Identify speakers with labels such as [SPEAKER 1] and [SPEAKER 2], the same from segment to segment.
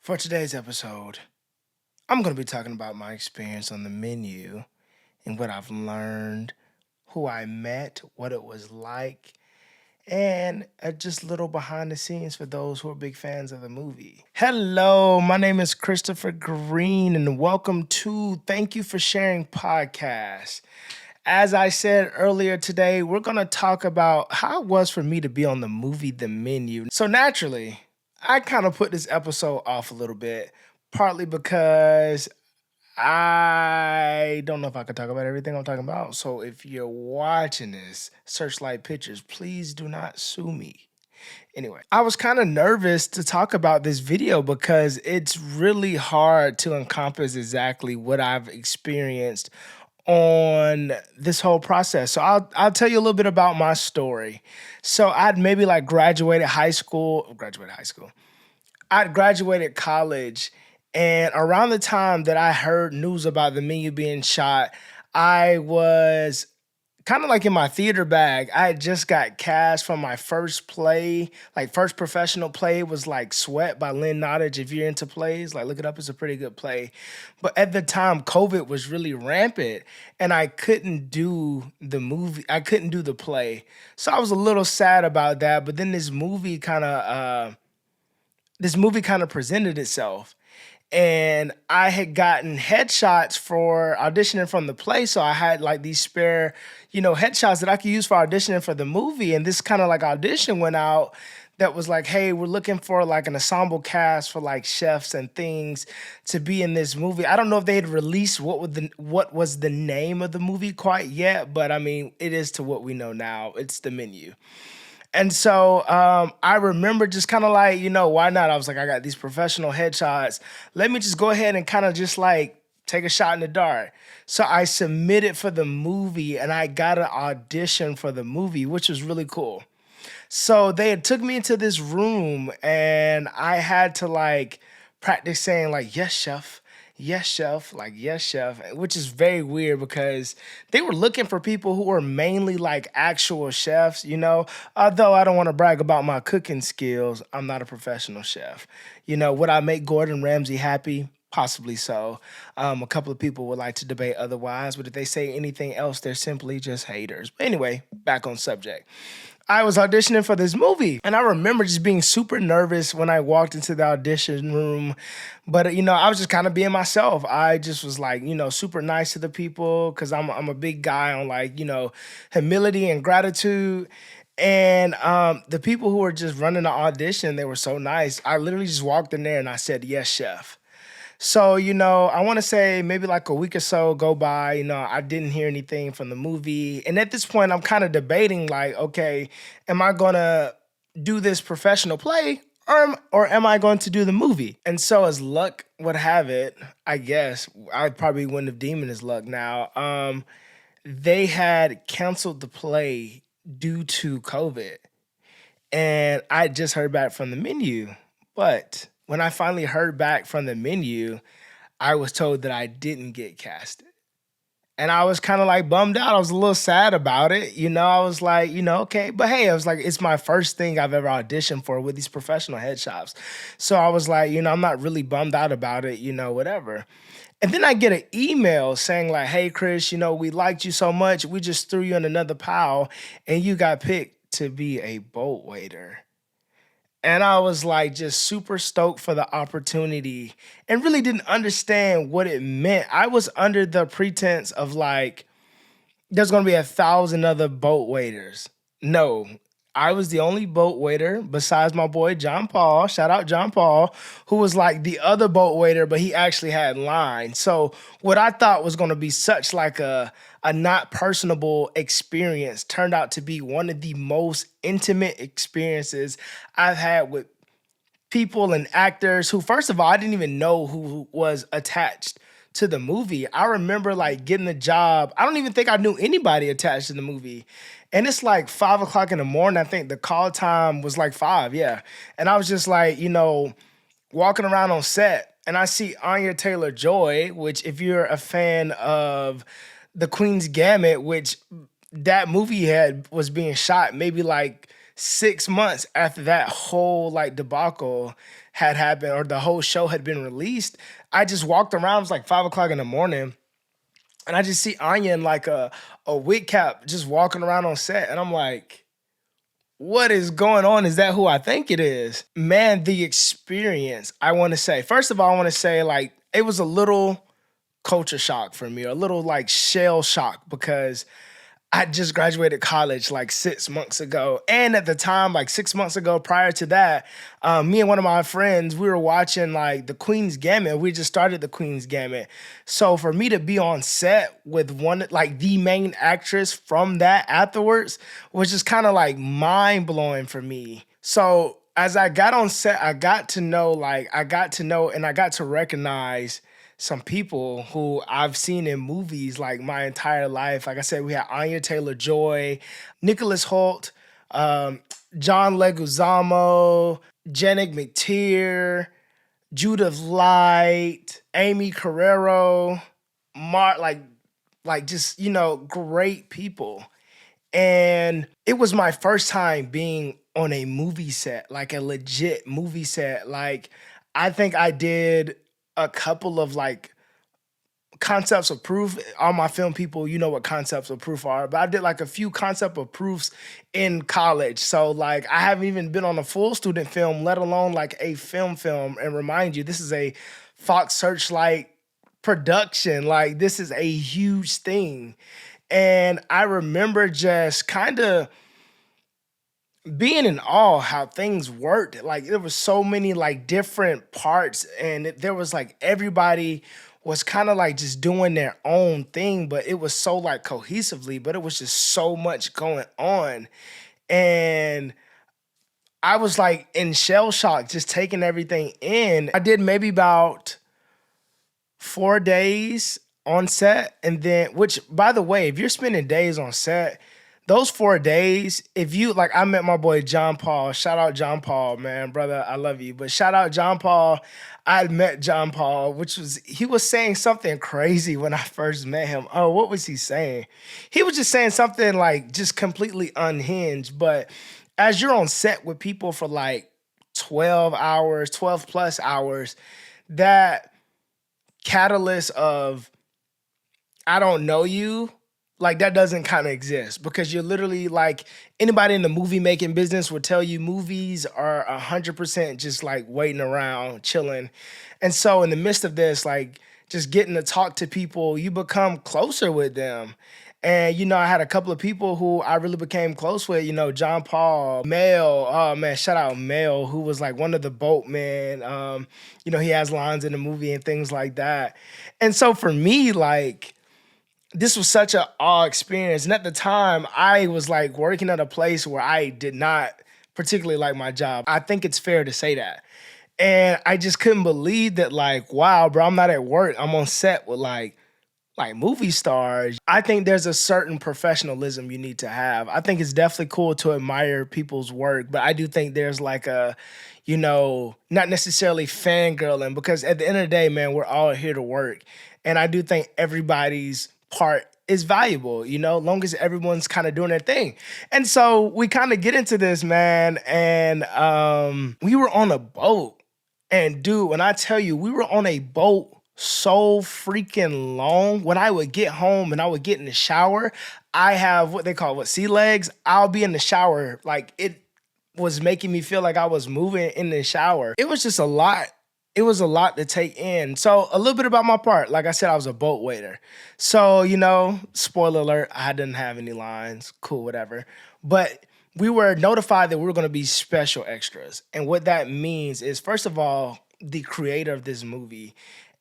[SPEAKER 1] For today's episode, I'm going to be talking about my experience on the menu and what I've learned, who I met, what it was like, and just little behind the scenes for those who are big fans of the movie. Hello, my name is Christopher Green, and welcome to Thank You for Sharing podcast. As I said earlier today, we're going to talk about how it was for me to be on the movie The Menu. So, naturally, I kind of put this episode off a little bit, partly because I don't know if I could talk about everything I'm talking about. So, if you're watching this, Searchlight Pictures, please do not sue me. Anyway, I was kind of nervous to talk about this video because it's really hard to encompass exactly what I've experienced on this whole process. So I'll tell you a little bit about my story. So I'd maybe like graduated high school. I'd graduated college, and around the time that I heard news about the menu being shot, I was kind of like in my theater bag. I had just got cast from my first play, like first professional play was like Sweat by Lynn Nottage. If you're into plays, like look it up. It's a pretty good play. But at the time, COVID was really rampant and I couldn't do the movie. I couldn't do the play. So I was a little sad about that. But then this movie kind of presented itself, and I had gotten headshots for auditioning from the play. So I had like these spare, headshots that I could use for auditioning for the movie. And this kind of like audition went out that was like, hey, we're looking for like an ensemble cast for like chefs and things to be in this movie. I don't know if they had released what was the name of the movie quite yet, but I mean, it is to what we know now. It's The Menu. And so I remember just kind of like, why not? I was like, I got these professional headshots. Let me just go ahead and kind of just like take a shot in the dark. So I submitted for the movie and I got an audition for the movie, which was really cool. So they had took me into this room and I had to like practice saying like, yes, chef, like, yes, chef, which is very weird because they were looking for people who were mainly like actual chefs. Although I don't want to brag about my cooking skills, I'm not a professional chef. Would I make Gordon Ramsay happy? Possibly so. A couple of people would like to debate otherwise, but if they say anything else, they're simply just haters. But anyway, back on subject. I was auditioning for this movie, and I remember just being super nervous when I walked into the audition room. But I was just kind of being myself. I just was like, super nice to the people because I'm a big guy on like humility and gratitude. And the people who were just running the audition, they were so nice. I literally just walked in there and I said, yes, chef. So, I want to say maybe like a week or so go by, I didn't hear anything from the movie. And at this point, I'm kind of debating like, okay, am I going to do this professional play or am I going to do the movie? And so as luck would have it, I guess, I probably wouldn't have deemed it as luck now. They had canceled the play due to COVID. And I just heard back from the menu. But when I finally heard back from the menu, I was told that I didn't get casted. And I was kind of like bummed out. I was a little sad about it. I was like, okay. But hey, I was like, it's my first thing I've ever auditioned for with these professional headshots. So I was like, I'm not really bummed out about it, whatever. And then I get an email saying like, hey, Chris, we liked you so much. We just threw you in another pile and you got picked to be a boat waiter. And I was like just super stoked for the opportunity and really didn't understand what it meant. I was under the pretense of like, there's gonna be 1,000 other boat waiters. No, I was the only boat waiter besides my boy John Paul. Shout out John Paul, who was like the other boat waiter, but he actually had line. So what I thought was gonna be such like a not personable experience turned out to be one of the most intimate experiences I've had with people and actors who, first of all, I didn't even know who was attached to the movie. I remember like getting the job. I don't even think I knew anybody attached to the movie. And it's like 5 o'clock in the morning. I think the call time was like 5, yeah. And I was just like, walking around on set and I see Anya Taylor-Joy, which if you're a fan of The Queen's Gambit, which that movie was being shot maybe like 6 months after that whole like debacle had happened or the whole show had been released, I just walked around. It was like 5 o'clock in the morning, and I just see Anya in like a wig cap just walking around on set, and I'm like, what is going on? Is that who I think it is? Man, the experience, I want to say, first of all, I want to say like it was a little culture shock for me, a little like shell shock because I just graduated college like 6 months ago. And at the time, like 6 months ago, prior to that, me and one of my friends, we were watching like the Queen's Gambit. We just started the Queen's Gambit. So for me to be on set with one, like the main actress from that afterwards was just kind of like mind blowing for me. So as I got on set, I got to know and I got to recognize some people who I've seen in movies like my entire life. Like I said, we had Anya Taylor Joy, Nicholas Holt, um, John Leguizamo, Janet McTeer, Judith Light, Amy Carrero, Mark, like just great people. And it was my first time being on a movie set, like a legit movie set. Like I think I did a couple of like concepts of proof. All my film people, you know what concepts of proof are, but I did like a few concept of proofs in college. So like I haven't even been on a full student film, let alone like a film. And remind you, this is a Fox Searchlight production. Like this is a huge thing. And I remember just kind of being in awe how things worked. Like there was so many like different parts, and there was like everybody was kind of like just doing their own thing, but it was so like cohesively, but it was just so much going on. And I was like in shell shock, just taking everything in. I did maybe about 4 days on set, and then, which by the way, if you're spending days on set, those 4 days, if you like, I met my boy John Paul. Shout out John Paul, man, brother, I love you. But shout out John Paul. I had met John Paul, which was he was saying something crazy when I first met him. Oh, what was he saying? He was just saying something like just completely unhinged. But as you're on set with people for like 12 hours, 12 plus hours, that catalyst of I don't know you, like that doesn't kind of exist because you're literally like anybody in the movie making business would tell you movies are 100% just like waiting around, chilling. And so in the midst of this, like just getting to talk to people, you become closer with them. And I had a couple of people who I really became close with, John Paul, Mel, oh man, shout out Mel, who was like one of the boatmen. He has lines in the movie and things like that. And so for me, like, this was such an awe experience. And at the time, I was like working at a place where I did not particularly like my job. I think it's fair to say that. And I just couldn't believe that, like, wow, bro, I'm not at work. I'm on set with like movie stars. I think there's a certain professionalism you need to have. I think it's definitely cool to admire people's work, but I do think there's like a, not necessarily fangirling because at the end of the day, man, we're all here to work. And I do think everybody's part is valuable, long as everyone's kind of doing their thing. And so we kind of get into this, man, and we were on a boat. And dude, when I tell you, we were on a boat so freaking long. When I would get home and I would get in the shower, I have what they call sea legs. I'll be in the shower. Like it was making me feel like I was moving in the shower. It was just a lot. It was a lot to take in. So a little bit about my part. Like I said, I was a boat waiter. So, spoiler alert, I didn't have any lines. Cool, whatever. But we were notified that we were going to be special extras. And what that means is, first of all, the creator of this movie,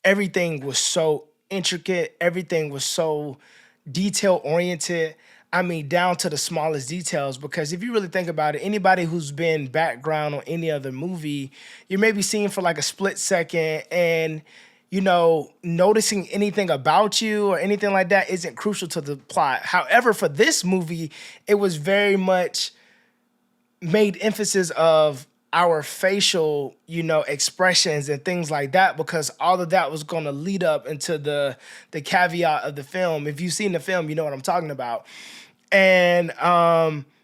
[SPEAKER 1] everything was so intricate. Everything was so detail oriented. I mean, down to the smallest details, because if you really think about it, anybody who's been background on any other movie, you're maybe seeing for like a split second and, noticing anything about you or anything like that isn't crucial to the plot. However, for this movie, it was very much made emphasis of our facial, expressions and things like that, because all of that was going to lead up into the caveat of the film. If you've seen the film, you know what I'm talking about. And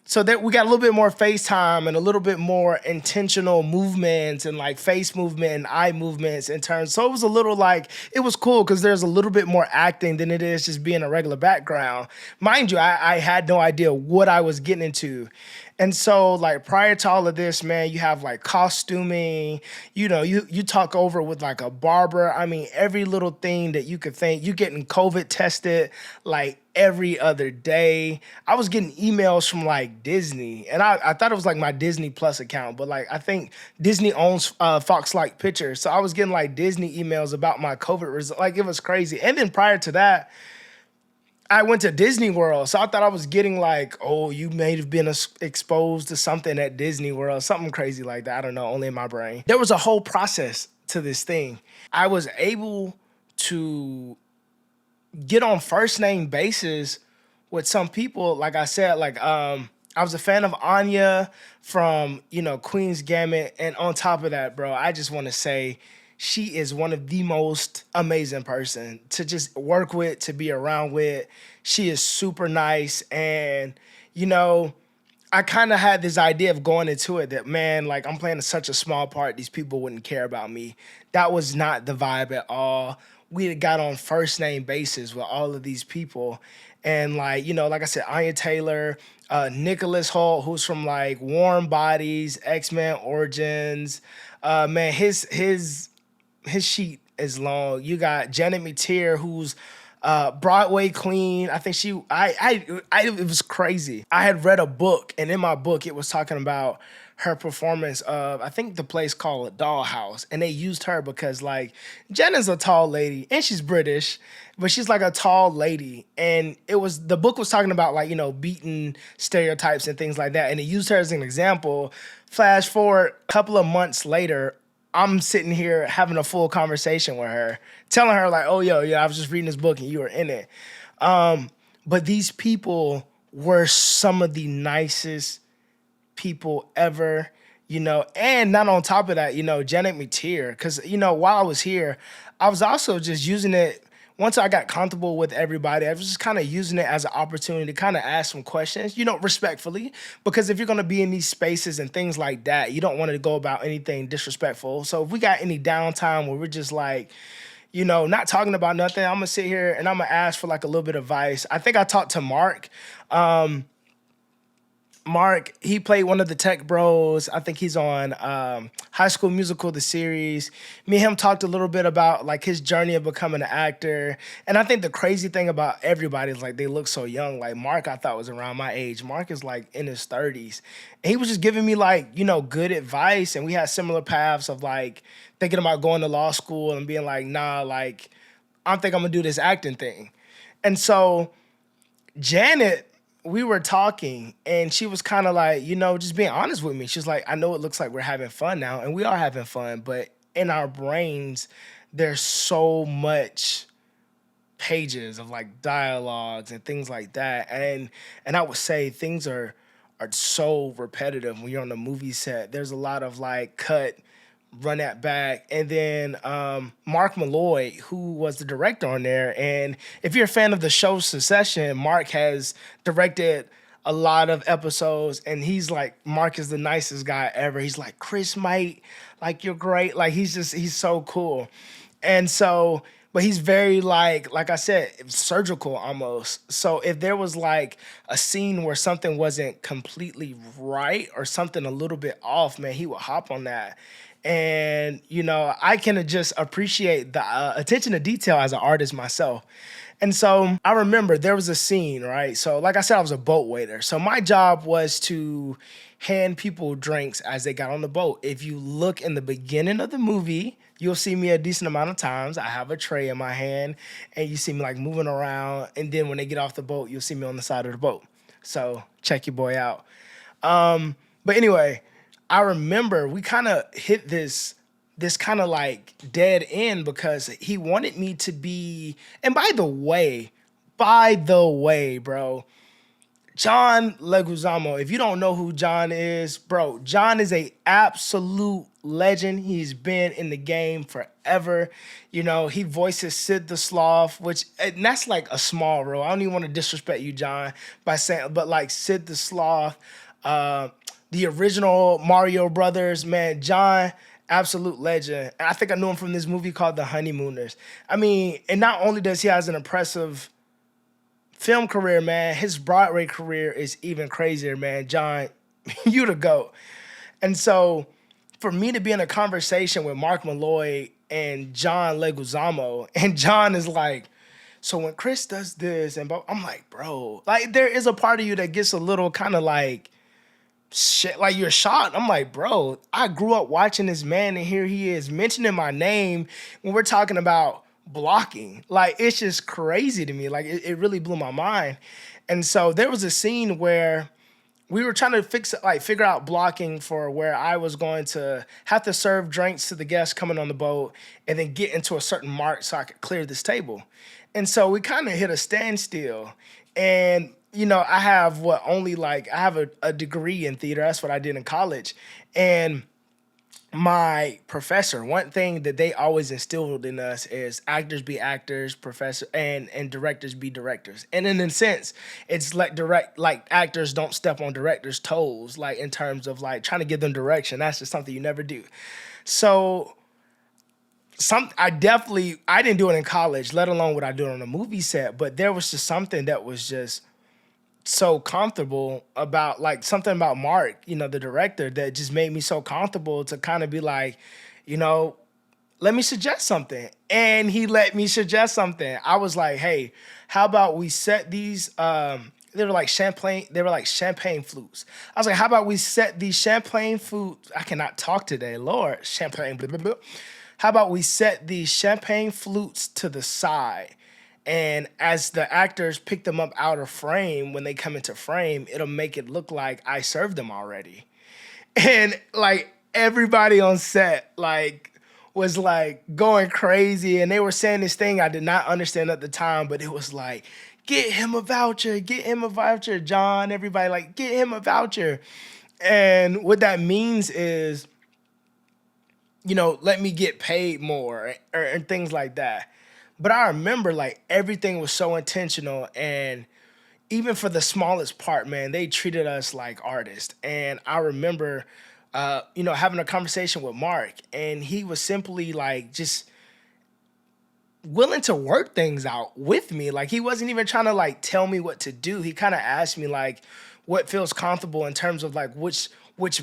[SPEAKER 1] So that we got a little bit more FaceTime and a little bit more intentional movements and like face movement and eye movements in terms. So it was a little like it was cool because there's a little bit more acting than it is just being a regular background. Mind you, I had no idea what I was getting into. And so, like prior to all of this, man, you have like costuming. You talk over with like a barber. I mean, every little thing that you could think. You getting COVID tested like every other day. I was getting emails from like Disney, and I thought it was like my Disney Plus account, but like I think Disney owns Fox Like Pictures, so I was getting like Disney emails about my COVID result. Like it was crazy. And then prior to that, I went to Disney World, so I thought I was getting like, oh, you may have been exposed to something at Disney World, something crazy like that. I don't know, only in my brain. There was a whole process to this thing. I was able to get on first name basis with some people. Like I said, like I was a fan of Anya from Queen's Gambit, and on top of that, bro, I just want to say she is one of the most amazing person to just work with, to be around with. She is super nice, and you know. I kind of had this idea of going into it that, man, like I'm playing such a small part, these people wouldn't care about me. That was not the vibe at all. We had got on first name basis with all of these people. And like, like I said, Anya Taylor, Nicholas Holt, who's from like Warm Bodies, X-Men Origins. Man, his sheet is long. You got Janet McTeer, who's Broadway queen. I think it was crazy. I had read a book, and in my book, it was talking about her performance of, I think the place called Dollhouse, and they used her because like Janet's a tall lady, and she's British, but she's like a tall lady, and the book was talking about like beating stereotypes and things like that, and it used her as an example. Flash forward a couple of months later, I'm sitting here having a full conversation with her, telling her like, "Oh, yo, I was just reading this book and you were in it." But these people were some of the nicest people ever, and not on top of that, Janet McTeer, because, while I was here, I was also just using it. Once I got comfortable with everybody, I was just kind of using it as an opportunity to kind of ask some questions, respectfully, because if you're going to be in these spaces and things like that, you don't want to go about anything disrespectful. So if we got any downtime where we're just like, not talking about nothing, I'm going to sit here and I'm going to ask for like a little bit of advice. I think I talked to Mark. Mark, he played one of the tech bros. I think he's on High School Musical, the series. Me and him talked a little bit about like his journey of becoming an actor. And I think the crazy thing about everybody is like they look so young. Like Mark, I thought was around my age. Mark is like in his 30s. And he was just giving me like, good advice. And we had similar paths of like thinking about going to law school and being like, nah, like I think I'm gonna do this acting thing. And so Janet, we were talking and she was kind of like, just being honest with me. She's like, I know it looks like we're having fun now, and we are having fun, but in our brains, there's so much pages of like dialogues and things like that. And I would say things are so repetitive when you're on the movie set. There's a lot of like cut, run that back. And then Mark Malloy, who was the director on there. And if you're a fan of the show Succession, Mark has directed a lot of episodes, and Mark is the nicest guy ever. He's like, Chris, mate, like you're great. Like he's so cool. And so, but he's very like I said, surgical almost. So if there was like a scene where something wasn't completely right or something a little bit off, man, he would hop on that. And, I can just appreciate the attention to detail as an artist myself. And so I remember there was a scene, right? So like I said, I was a boat waiter. So my job was to hand people drinks as they got on the boat. If you look in the beginning of the movie, you'll see me a decent amount of times. I have a tray in my hand, and you see me like moving around. And then when they get off the boat, you'll see me on the side of the boat. So check your boy out. But anyway, I remember we kind of hit this kind of like dead end because he wanted me to be, and by the way, bro, John Leguizamo. If you don't know who John is, bro, John is a absolute legend. He's been in the game forever. You know, he voices Sid the Sloth, which and that's like a small role. I don't even want to disrespect you, John, by saying, but like Sid the Sloth, uh, the original Mario Brothers, man, John, absolute legend. And I think I knew him from this movie called The Honeymooners. I mean, and not only does he has an impressive film career, man, his Broadway career is even crazier, man. John, you the GOAT. And so for me to be in a conversation with Mark Malloy and John Leguizamo, and John is like, so when Chris does this, and I'm like, bro, like there is a part of you that gets a little kind of like shit, like you're shocked. I'm like, bro, I grew up watching this man, and here he is mentioning my name when we're talking about blocking. Like it's just crazy to me. Like it really blew my mind. And so there was a scene where we were trying to figure out blocking for where I was going to have to serve drinks to the guests coming on the boat and then get into a certain mark so I could clear this table. And so we kind of hit a standstill. And, you know, I have I have a degree in theater. That's what I did in college. And my professor, one thing that they always instilled in us is actors be actors, professor and directors be directors. And in a sense, it's like actors don't step on directors' toes, like in terms of like trying to give them direction. That's just something you never do. So I didn't do it in college, let alone what I do on a movie set, but there was just something that was just so comfortable about like something about Mark, you know, the director, that just made me so comfortable to kind of be like, you know, let me suggest something. And he let me suggest something. I was like, hey, how about we set these they were like champagne flutes. I was like, how about we set these champagne flutes? I cannot talk today, Lord. Champagne blah, blah, blah. How about we set these champagne flutes to the side? And as the actors pick them up out of frame, when they come into frame, it'll make it look like I served them already. And like everybody on set, like was like going crazy, and they were saying this thing I did not understand at the time, but it was like, get him a voucher, John. Everybody like, get him a voucher. And what that means is, you know, let me get paid more and things like that. But I remember like everything was so intentional, and even for the smallest part, man, they treated us like artists. And I remember, you know, having a conversation with Mark, and he was simply like just willing to work things out with me. Like he wasn't even trying to like tell me what to do. He kind of asked me like what feels comfortable in terms of like which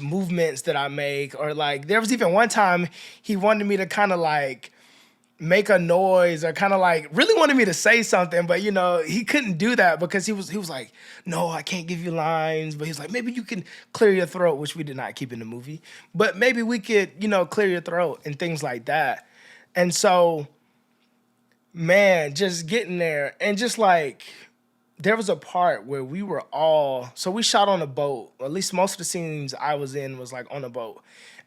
[SPEAKER 1] movements that I make, or like there was even one time he wanted me to kind of like make a noise, or kind of like really wanted me to say something, but you know, he couldn't do that because he was like, no, I can't give you lines. But he's like, maybe you can clear your throat, which we did not keep in the movie, but maybe we could, you know, clear your throat and things like that. And so, man, just getting there, and just like there was a part where we shot on a boat. At least most of the scenes I was in was like on a boat.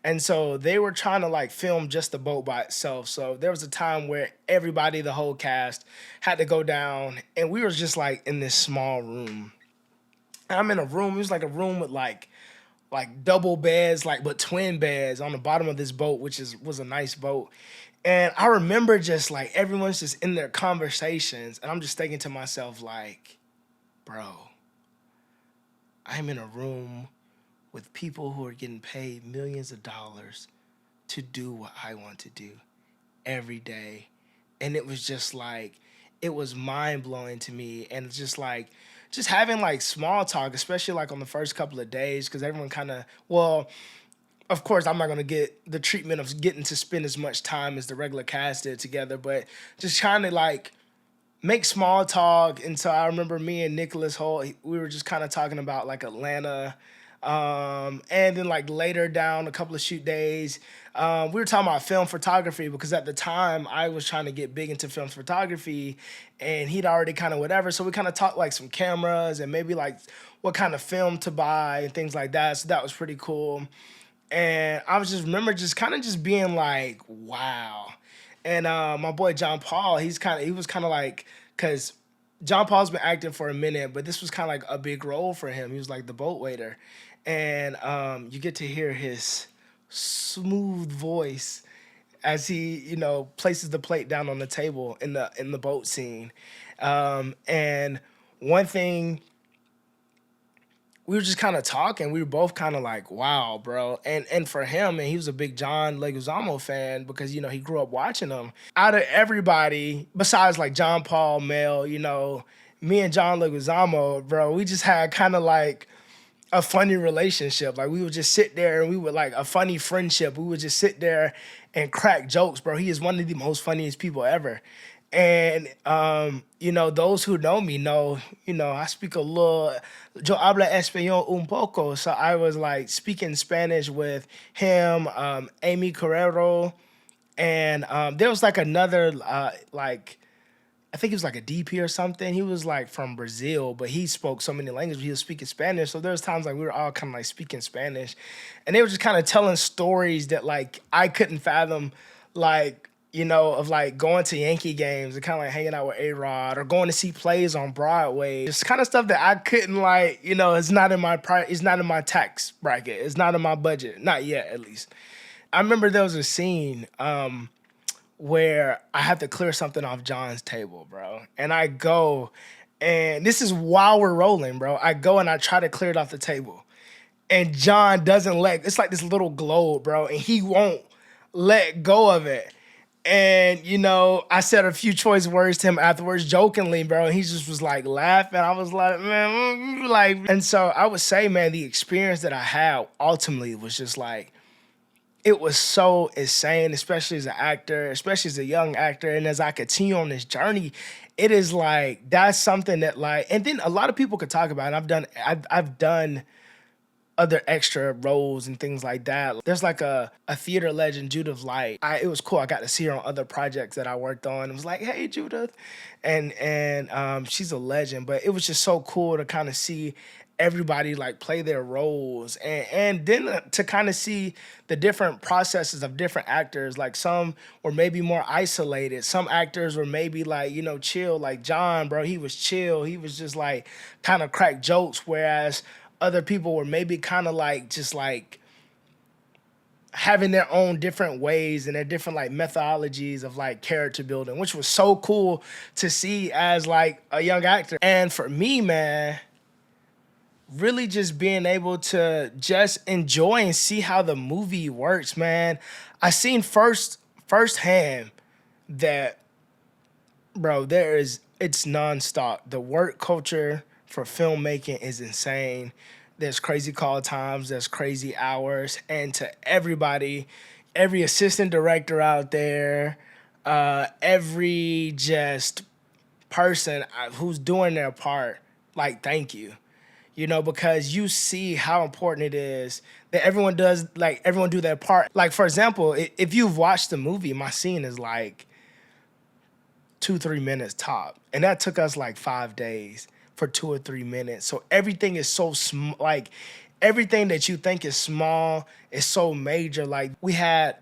[SPEAKER 1] And so they were trying to like film just the boat by itself. So there was a time where everybody, the whole cast, had to go down, and we were just like in this small room. And I'm in a room. It was like a room with like double beds, like but twin beds on the bottom of this boat, which was a nice boat. And I remember just like everyone's just in their conversations, and I'm just thinking to myself like, bro, I'm in a room with people who are getting paid millions of dollars to do what I want to do every day. And it was just like, it was mind blowing to me. And it's just like, just having like small talk, especially like on the first couple of days, because everyone kind of, well, of course, I'm not going to get the treatment of getting to spend as much time as the regular cast did together, but just trying to like make small talk. And so I remember me and Nicholas Holt, we were just kind of talking about like Atlanta. And then like later down a couple of shoot days, we were talking about film photography, because at the time I was trying to get big into film photography, and he'd already kind of whatever. So we kind of talked like some cameras and maybe like what kind of film to buy and things like that. So that was pretty cool. And I was just remember just kind of just being like, wow. And my boy John Paul, he was kind of like, cause John Paul's been acting for a minute, but this was kind of like a big role for him. He was like the boat waiter, and you get to hear his smooth voice as he, places the plate down on the table in the boat scene. And one thing, we were just kind of talking. We were both kind of like, "Wow, bro!" And for him, and he was a big John Leguizamo fan because he grew up watching him. Out of everybody, besides like John Paul, Mel, me and John Leguizamo, bro, we just had kind of like a funny relationship. Like we would just sit there and we would like a funny friendship. We would just sit there and crack jokes, bro. He is one of the most funniest people ever. And those who know me know, I speak a little yo habla español un poco. So I was like speaking Spanish with him, Amy Carrero, and there was like another like I think he was like a DP or something. He was like from Brazil, but he spoke so many languages. He was speaking Spanish. So there was times like we were all kind of like speaking Spanish. And they were just kind of telling stories that like I couldn't fathom, like, of like going to Yankee games and kind of like hanging out with A-Rod or going to see plays on Broadway. Just kind of stuff that I couldn't like, it's not in my it's not in my tax bracket. It's not in my budget. Not yet, at least. I remember there was a scene where I have to clear something off John's table, bro. And I go, and this is while we're rolling, bro. I go and I try to clear it off the table. And John doesn't it's like this little globe, bro, and he won't let go of it. And, I said a few choice words to him afterwards, jokingly, bro. And he just was like laughing. I was like, man, like, and so I would say, man, the experience that I had ultimately was just like, it was so insane, especially as an actor, especially as a young actor. And as I continue on this journey, it is like that's something that like, and then a lot of people could talk about it. I've done other extra roles and things like that. There's like a theater legend, Judith Light. It was cool. I got to see her on other projects that I worked on. It was like, hey, Judith. And she's a legend. But it was just so cool to kind of see everybody like play their roles and then to kind of see the different processes of different actors. Like some were maybe more isolated. Some actors were maybe like, chill. Like John, bro, he was chill. He was just like kind of crack jokes. Whereas other people were maybe kind of like just like having their own different ways and their different like methodologies of like character building, which was so cool to see as like a young actor. And for me, man, really just being able to just enjoy and see how the movie works, man. I seen firsthand that, bro, it's nonstop. The work culture for filmmaking is insane. There's crazy call times, there's crazy hours, and to everybody, every assistant director out there, every just person who's doing their part, like, thank you. Because you see how important it is that everyone do their part. Like, for example, if you've watched the movie, my scene is like 2-3 minutes top. And that took us like 5 days for 2 or 3 minutes. So everything is so small, like everything that you think is small is so major. Like we had,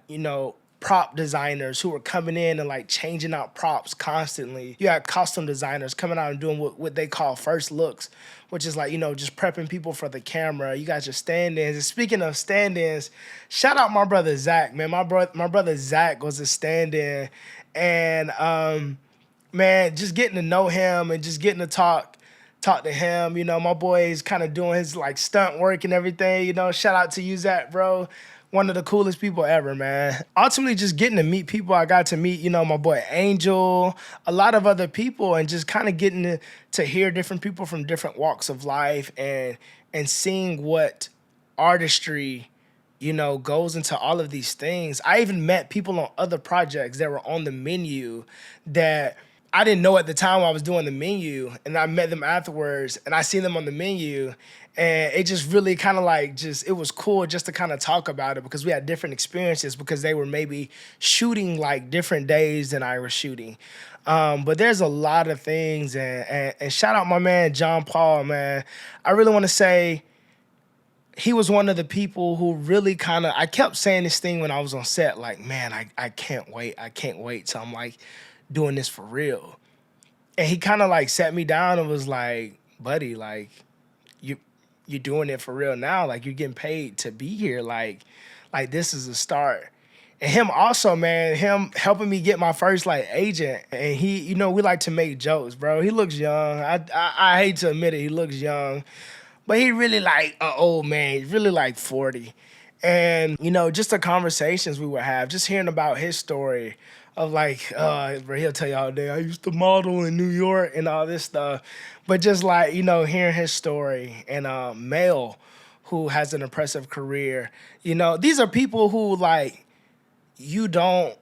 [SPEAKER 1] prop designers who were coming in and like changing out props constantly. You had costume designers coming out and doing what they call first looks, which is like, just prepping people for the camera. You got your stand-ins. And speaking of stand-ins, shout out my brother Zach, man. My brother Zach was a stand-in. And man, just getting to know him and just getting to talk to him. My boy is kind of doing his like stunt work and everything. Shout out to you, Zach, bro. One of the coolest people ever, man. Ultimately, just getting to meet people. I got to meet, my boy Angel, a lot of other people, and just kind of getting to hear different people from different walks of life and seeing what artistry, goes into all of these things. I even met people on other projects that were on the menu that I didn't know at the time when I was doing the menu, and I met them afterwards, and I seen them on the menu, and it just really kind of like it was cool just to kind of talk about it because we had different experiences because they were maybe shooting like different days than I was shooting. But there's a lot of things, and shout out my man John Paul, man. I really want to say he was one of the people who really kind of, I kept saying this thing when I was on set, like, man, I can't wait. I can't wait till I'm like doing this for real. And he kind of like sat me down and was like, buddy, like you you're doing it for real now. Like you're getting paid to be here. Like this is a start. And him also, man, him helping me get my first like agent. And he, we like to make jokes, bro. He looks young. I hate to admit it, he looks young. But he really like an old man. He's really like 40. And, just the conversations we would have, just hearing about his story of like, bro, he'll tell you all day, I used to model in New York and all this stuff. But just like, hearing his story and Mel, who has an impressive career, these are people who like you don't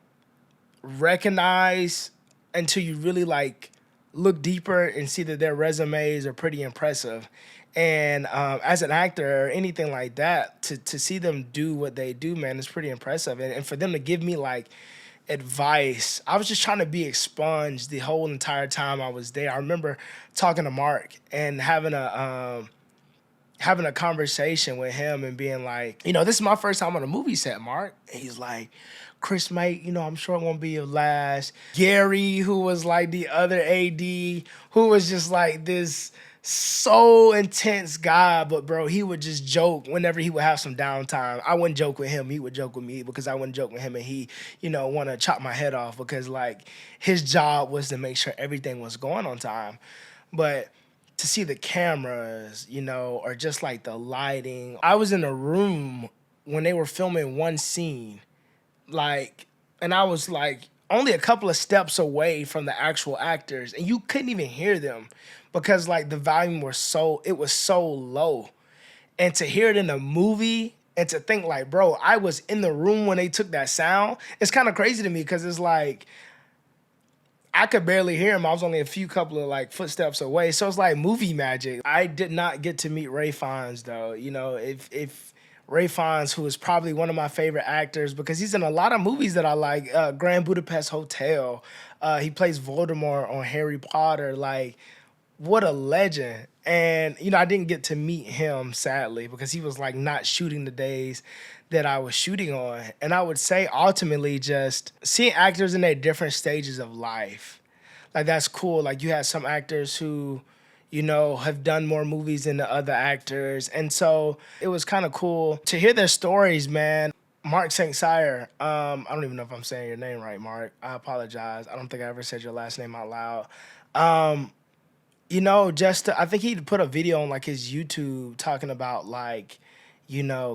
[SPEAKER 1] recognize until you really like look deeper and see that their resumes are pretty impressive. And as an actor or anything like that, to see them do what they do, man, is pretty impressive. And for them to give me like advice, I was just trying to be expunged the whole entire time I was there. I remember talking to Mark and having a conversation with him and being like, this is my first time on a movie set, Mark. And he's like, Chris, mate, I'm sure it won't be your last. Gary, who was like the other AD, who was just like this so intense guy, but bro, he would just joke whenever he would have some downtime. I wouldn't joke with him, he would joke with me because I wouldn't joke with him and he, want to chop my head off because like his job was to make sure everything was going on time. But to see the cameras, or just like the lighting. I was in a room when they were filming one scene, like, and I was like only a couple of steps away from the actual actors, and you couldn't even hear them because like the volume was so low. And to hear it in a movie and to think like, bro, I was in the room when they took that sound, it's kind of crazy to me because it's like I could barely hear him. I was only a few couple of like footsteps away. So it's like movie magic. I did not get to meet Ray Fiennes though. If Ray Fiennes, who is probably one of my favorite actors because he's in a lot of movies that I like, Grand Budapest Hotel. He plays Voldemort on Harry Potter. Like, what a legend. And I didn't get to meet him sadly because he was like not shooting the days that I was shooting on. And I would say ultimately just seeing actors in their different stages of life. Like that's cool. Like you have some actors who, have done more movies than the other actors. And so it was kind of cool to hear their stories, man. Mark St. Cyr, I don't even know if I'm saying your name right, Mark. I apologize. I don't think I ever said your last name out loud. Um, I think he put a video on like his YouTube talking about like,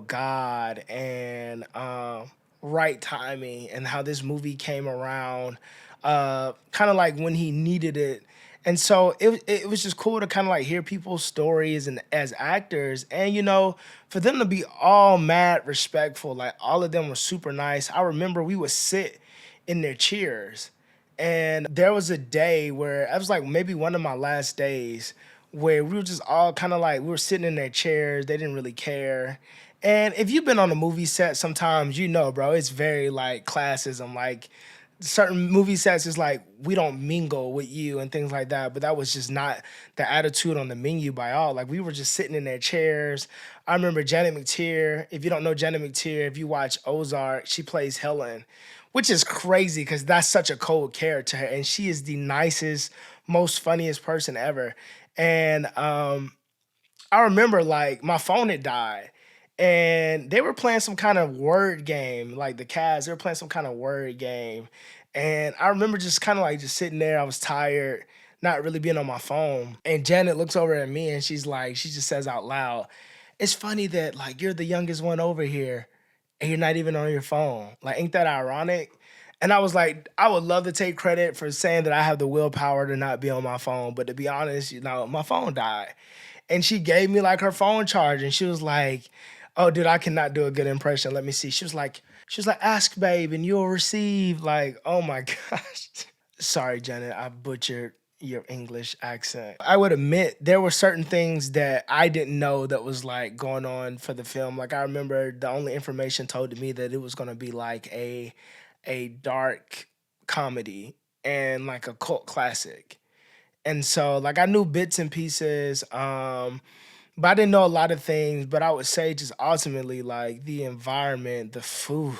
[SPEAKER 1] God and right timing and how this movie came around, kind of like when he needed it. And so it was just cool to kind of like hear people's stories and as actors and for them to be all mad respectful, like all of them were super nice. I remember we would sit in their chairs and there was a day where it was like maybe one of my last days where we were just all kind of like we were sitting in their chairs. They didn't really care. And if you've been on a movie set, sometimes bro, it's very like classism. Like certain movie sets is like we don't mingle with you and things like that. But that was just not the attitude on the menu by all. Like we were just sitting in their chairs. I remember Janet McTeer. If you don't know Janet McTeer, if you watch Ozark, she plays Helen, which is crazy because that's such a cold character, and she is the nicest, most funniest person ever. And I remember like my phone had died and they were playing some kind of word game, like the cast, they were playing some kind of word game. And I remember just kind of like just sitting there, I was tired, not really being on my phone. And Janet looks over at me and she just says out loud, it's funny that like you're the youngest one over here and you're not even on your phone. Like, ain't that ironic? And I was like, I would love to take credit for saying that I have the willpower to not be on my phone. But to be honest, my phone died and she gave me like her phone charge and she was like, oh dude, I cannot do a good impression, let me see. She was like ask babe and you'll receive. Like, oh my gosh. Sorry Janet, I butchered your English accent. I would admit there were certain things that I didn't know that was like going on for the film. Like I remember the only information told to me that it was going to be like a dark comedy and like a cult classic. And so like I knew bits and pieces, but I didn't know a lot of things. But I would say just ultimately like the environment, the food,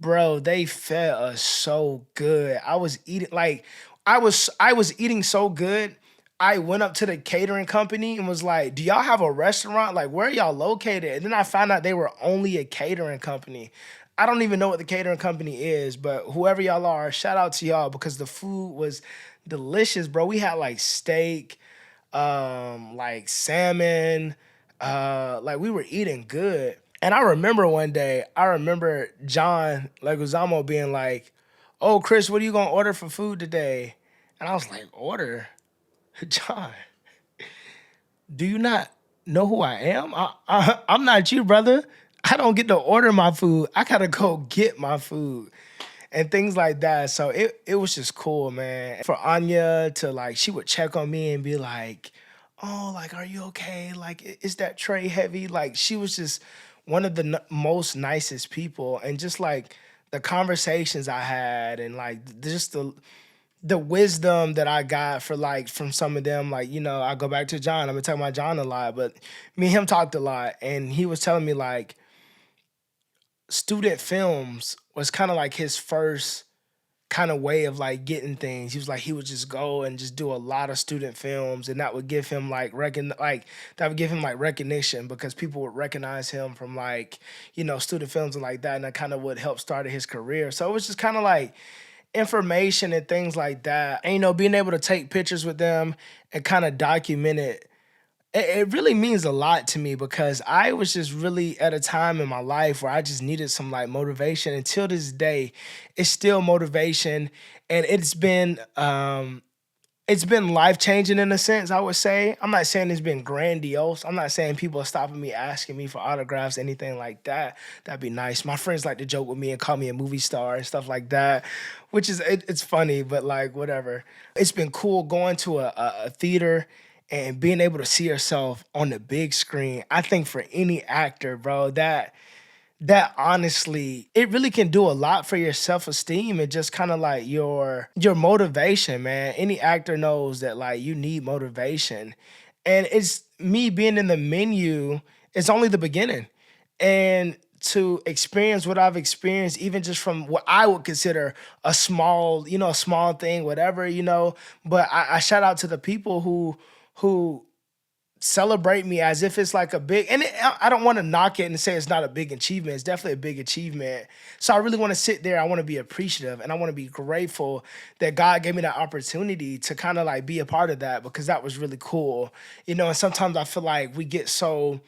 [SPEAKER 1] Bro, they fed us so good. I was eating like I was eating so good. I went up to the catering company and was like, "Do y'all have a restaurant? Like, where are y'all located?" And then I found out they were only a catering company. I don't even know what the catering company is, but whoever y'all are, shout out to y'all because the food was delicious, bro. We had like steak, like salmon, like we were eating good. And I remember one day, I remember John Leguizamo being like, "Oh, Chris, what are you gonna order for food today?" And I was like, "Order, John? Do you not know who I am? I'm not you, brother. I don't get to order my food. I gotta go get my food." And things like that. So it was just cool, man. For Anya to like, she would check on me and be like, "Oh, like, are you okay? Like, is that tray heavy?" Like, she was just one of the most nicest people, and just like the conversations I had, and like just the wisdom that I got for like from some of them. Like, I go back to John. I'm gonna talk about John a lot, but me and him talked a lot, and he was telling me like student films was kind of like his first kind of way of like getting things. He was like he would just go and just do a lot of student films, and that would give him like that would give him like recognition because people would recognize him from like student films and like that, and that kind of would help start his career. So it was just kind of like information and things like that, and being able to take pictures with them and kind of document it really means a lot to me because I was just really at a time in my life where I just needed some like motivation. Until this day, it's still motivation, and it's been life changing in a sense. I would say I'm not saying it's been grandiose. I'm not saying people are stopping me asking me for autographs, anything like that. That'd be nice. My friends like to joke with me and call me a movie star and stuff like that, which is it's funny, but like whatever. It's been cool going to a theater and being able to see yourself on the big screen. I think for any actor, bro, that honestly, it really can do a lot for your self-esteem and just kind of like your motivation, man. Any actor knows that like you need motivation. And it's me being in the menu, it's only the beginning. And to experience what I've experienced, even just from what I would consider a small thing, whatever, But I shout out to the people who celebrate me as if it's like a big, and I don't want to knock it and say it's not a big achievement. It's definitely a big achievement. So I really want to sit there. I want to be appreciative and I want to be grateful that God gave me that opportunity to kind of like be a part of that because that was really cool. And sometimes I feel like we get so,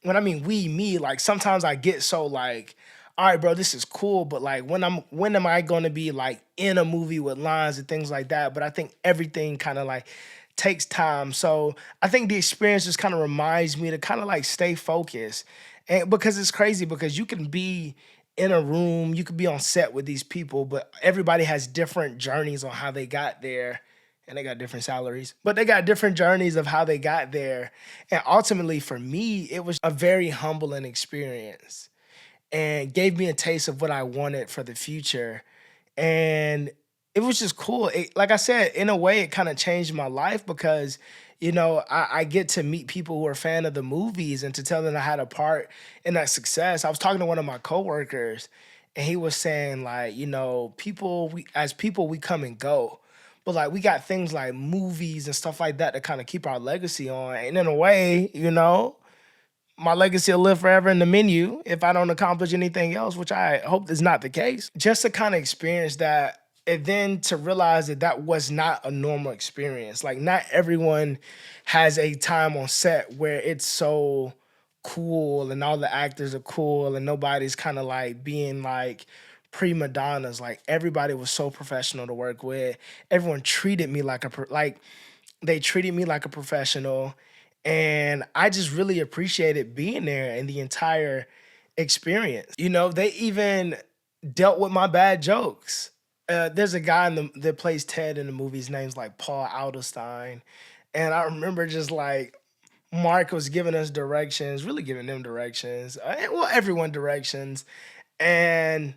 [SPEAKER 1] when I mean we, me, like sometimes I get so like, all right, bro, this is cool, but like when am I going to be like in a movie with lines and things like that? But I think everything kind of like takes time. So I think the experience just kind of reminds me to kind of like stay focused. And because it's crazy because you can be in a room, you could be on set with these people, but everybody has different journeys on how they got there. And they got different salaries, but they got different journeys of how they got there. And ultimately, for me, it was a very humbling experience and gave me a taste of what I wanted for the future. And it was just cool. Like I said, in a way, it kind of changed my life because, I get to meet people who are a fan of the movies and to tell them I had a part in that success. I was talking to one of my coworkers and he was saying like, people, we come and go. But like we got things like movies and stuff like that to kind of keep our legacy on. And in a way, my legacy will live forever in the menu if I don't accomplish anything else, which I hope is not the case. Just to kind of experience that, and then to realize that that was not a normal experience. Like, not everyone has a time on set where it's so cool and all the actors are cool and nobody's kind of like being like prima donnas. Like, everybody was so professional to work with. Everyone treated me like they treated me like a professional, and I just really appreciated being there and the entire experience. They even dealt with my bad jokes. There's a guy that plays Ted in the movie. His name's like Paul Alderstein, and I remember just like Mark was giving us directions, really giving them directions, well, everyone directions, and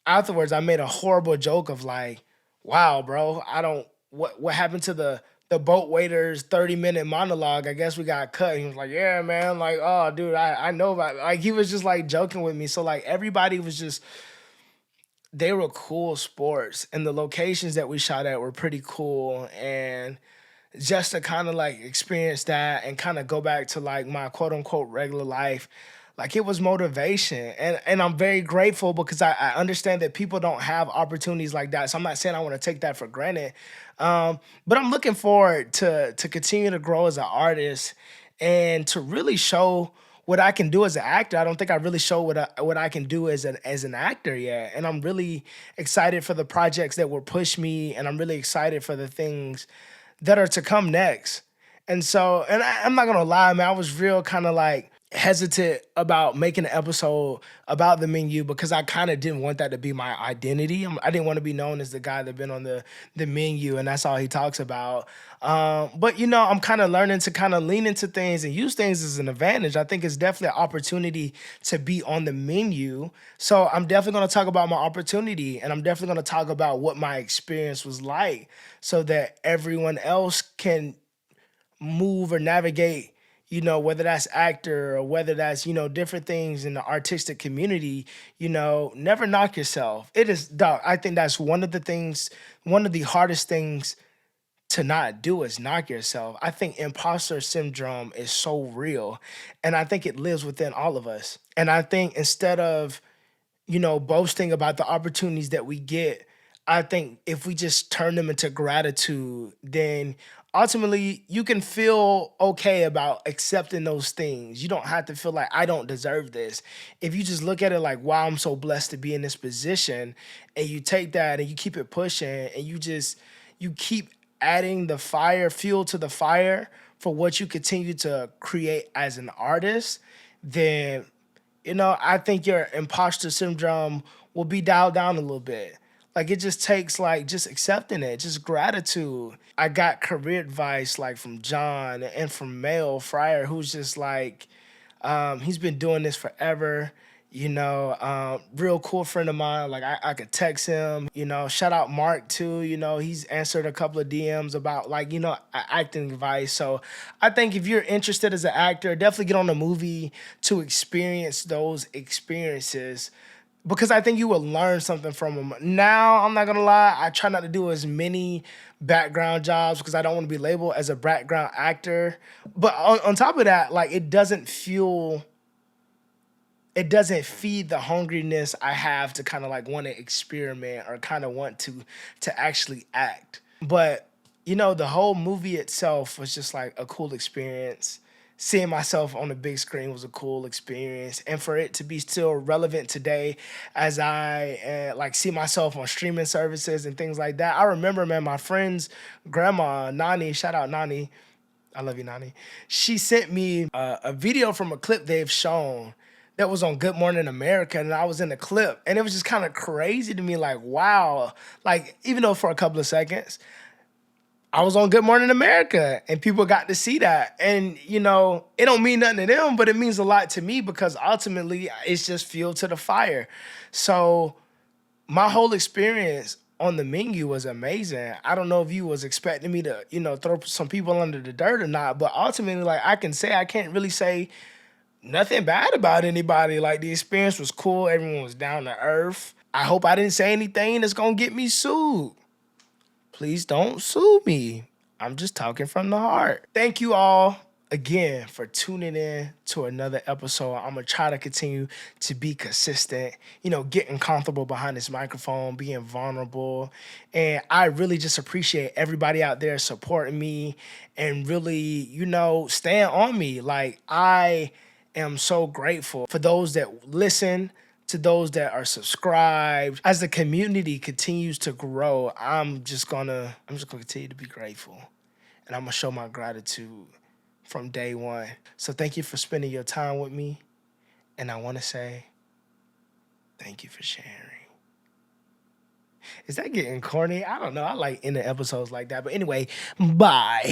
[SPEAKER 1] afterwards I made a horrible joke of like, "Wow, bro, I don't what happened to the boat waiter's 30-minute monologue? I guess we got cut." He was like, "Yeah, man, like, oh dude, I know about," like he was just like joking with me. So like everybody was just they were cool sports, and the locations that we shot at were pretty cool. And just to kind of like experience that and kind of go back to like my quote unquote regular life, like it was motivation. And I'm very grateful because I understand that people don't have opportunities like that, so I'm not saying I want to take that for granted. But I'm looking forward to continue to grow as an artist and to really show what I can do as an actor. I don't think I really show what I can do as an actor yet, and I'm really excited for the projects that will push me, and I'm really excited for the things that are to come next. And so, and I'm not gonna lie, man, I was real kind of like hesitant about making an episode about the menu because I kind of didn't want that to be my identity. I didn't want to be known as the guy that been on the menu and that's all he talks about. But I'm kind of learning to kind of lean into things and use things as an advantage. I think it's definitely an opportunity to be on the menu. So I'm definitely going to talk about my opportunity, and I'm definitely going to talk about what my experience was like so that everyone else can move or navigate, whether that's actor or whether that's, different things in the artistic community. Never knock yourself. It is, dog, I think that's one of the hardest things to not do is knock yourself. I think imposter syndrome is so real, and I think it lives within all of us. And I think instead of boasting about the opportunities that we get, I think if we just turn them into gratitude, then ultimately you can feel okay about accepting those things. You don't have to feel like I don't deserve this. If you just look at it like, wow, I'm so blessed to be in this position, and you take that and you keep it pushing and you keep adding the fire, fuel to the fire for what you continue to create as an artist, then I think your imposter syndrome will be dialed down a little bit. Like it just takes like just accepting it, just gratitude. I got career advice like from John and from Mel Fryer, who's just like, he's been doing this forever. Real cool friend of mine. Like I could text him. Shout out Mark too. He's answered a couple of DMs about like acting advice. So I think if you're interested as an actor, definitely get on a movie to experience those experiences because I think you will learn something from them. Now, I'm not gonna lie, I try not to do as many background jobs because I don't want to be labeled as a background actor. But on top of that, like it doesn't feed the hungriness I have to kind of like want to experiment or kind of want to actually act. But the whole movie itself was just like a cool experience. Seeing myself on the big screen was a cool experience, and for it to be still relevant today, as I like see myself on streaming services and things like that. I remember, man, my friend's grandma Nani, shout out Nani, I love you, Nani. She sent me a video from a clip they've shown that was on Good Morning America, and I was in the clip, and it was just kind of crazy to me, like, wow. Like, even though for a couple of seconds, I was on Good Morning America, and people got to see that. And, it don't mean nothing to them, but it means a lot to me because ultimately it's just fuel to the fire. So my whole experience on the menu was amazing. I don't know if you was expecting me to, throw some people under the dirt or not, but ultimately, like I can't really say nothing bad about anybody. Like the experience was cool. Everyone was down to earth. I hope I didn't say anything that's gonna get me sued. Please don't sue me. I'm just talking from the heart. Thank you all again for tuning in to another episode. I'm gonna try to continue to be consistent, getting comfortable behind this microphone, being vulnerable. And I really just appreciate everybody out there supporting me and really, staying on me. Like I am so grateful for those that listen, to those that are subscribed. As the community continues to grow, I'm just gonna continue to be grateful. And I'm gonna show my gratitude from day one. So thank you for spending your time with me. And I wanna say thank you for sharing. Is that getting corny? I don't know. I like ending episodes like that. But anyway, bye.